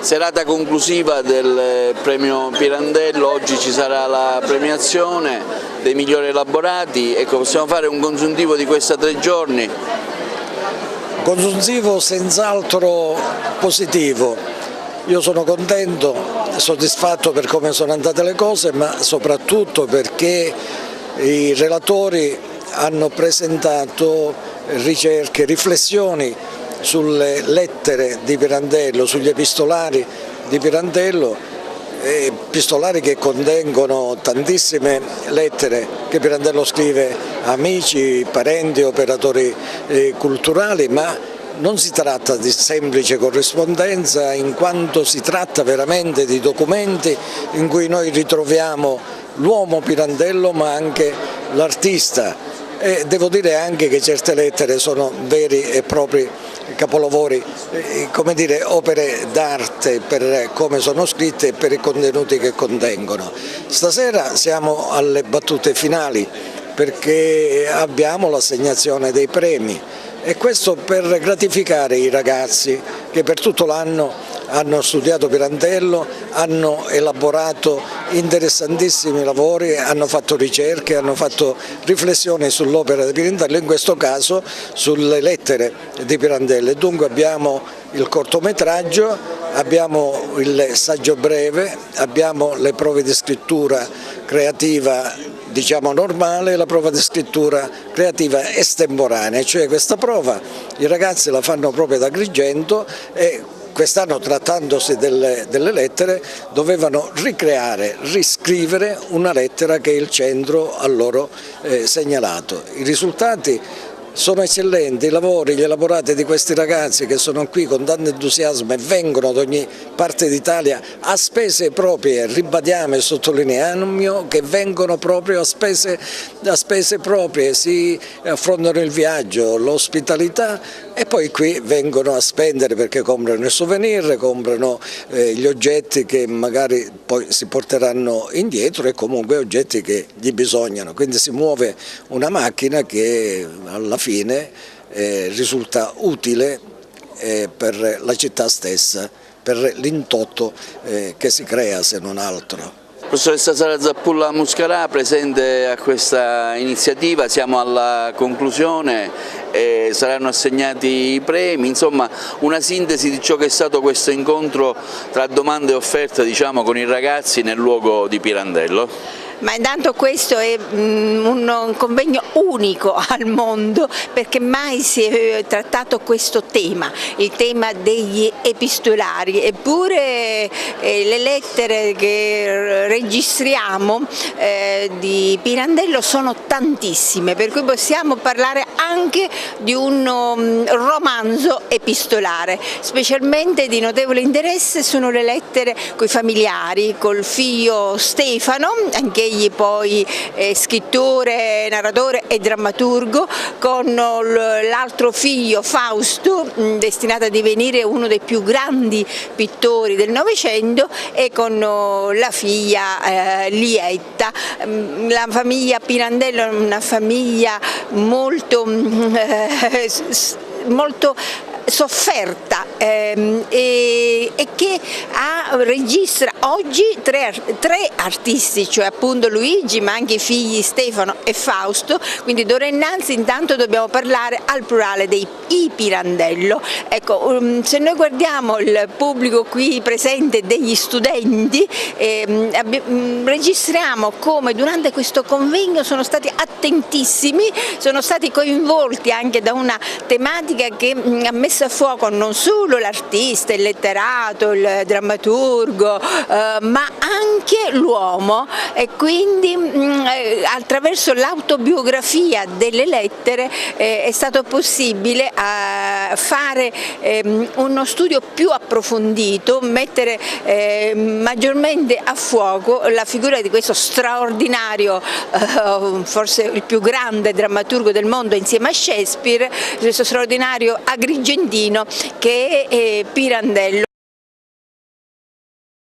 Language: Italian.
serata conclusiva del premio Pirandello. Oggi ci sarà la premiazione dei migliori elaborati. Ecco, possiamo fare un consuntivo di questi 3 giorni? Consuntivo senz'altro positivo. Io sono contento, soddisfatto per come sono andate le cose, ma soprattutto perché i relatori hanno presentato ricerche, riflessioni sulle lettere di Pirandello, sugli epistolari di Pirandello, epistolari che contengono tantissime lettere che Pirandello scrive a amici, parenti, operatori culturali, ma non si tratta di semplice corrispondenza, in quanto si tratta veramente di documenti in cui noi ritroviamo l'uomo Pirandello ma anche l'artista. E devo dire anche che certe lettere sono veri e propri capolavori, come dire, opere d'arte per come sono scritte e per i contenuti che contengono. Stasera siamo alle battute finali perché abbiamo l'assegnazione dei premi e questo per gratificare i ragazzi che per tutto l'anno hanno studiato Pirandello, hanno elaborato interessantissimi lavori, hanno fatto ricerche, hanno fatto riflessioni sull'opera di Pirandello, in questo caso sulle lettere di Pirandello. E dunque abbiamo il cortometraggio, abbiamo il saggio breve, abbiamo le prove di scrittura creativa diciamo normale e la prova di scrittura creativa estemporanea, cioè questa prova i ragazzi la fanno proprio da Agrigento e quest'anno, trattandosi delle lettere, dovevano ricreare, riscrivere una lettera che il centro ha loro segnalato. I risultati sono eccellenti, i lavori, gli elaborati di questi ragazzi che sono qui con tanto entusiasmo e vengono da ogni parte d'Italia a spese proprie, ribadiamo e sottolineiamo che vengono proprio a spese proprie, si affrontano il viaggio, l'ospitalità e poi qui vengono a spendere perché comprano il souvenir, comprano gli oggetti che magari poi si porteranno indietro e comunque oggetti che gli bisognano, quindi si muove una macchina che alla fine risulta utile per la città stessa, per l'indotto che si crea se non altro. Professoressa Sara Zappulla Muscarà, presente a questa iniziativa, siamo alla conclusione, saranno assegnati i premi, insomma una sintesi di ciò che è stato questo incontro tra domanda e offerta, diciamo, con i ragazzi nel luogo di Pirandello. Ma intanto questo è un convegno unico al mondo perché mai si è trattato questo tema, il tema degli epistolari, eppure le lettere che registriamo di Pirandello sono tantissime, per cui possiamo parlare anche di un romanzo epistolare. Specialmente di notevole interesse sono le lettere coi familiari, col figlio Stefano, anche egli poi scrittore, narratore e drammaturgo, con l'altro figlio Fausto, destinato a divenire uno dei più grandi pittori del Novecento, e con la figlia Lietta. La famiglia Pirandello è una famiglia molto sofferta e che registra oggi tre artisti, cioè appunto Luigi, ma anche i figli Stefano e Fausto, quindi d'ora innanzi intanto dobbiamo parlare al plurale dei Pirandello. Ecco, se noi guardiamo il pubblico qui presente degli studenti, registriamo come durante questo convegno sono stati attentissimi, sono stati coinvolti anche da una tematica che ha messo a fuoco non solo l'artista, il letterato, il drammaturgo, ma anche l'uomo, e quindi attraverso l'autobiografia delle lettere è stato possibile fare uno studio più approfondito, mettere maggiormente a fuoco la figura di questo straordinario, forse il più grande drammaturgo del mondo insieme a Shakespeare, questo straordinario agrigentino che è Pirandello.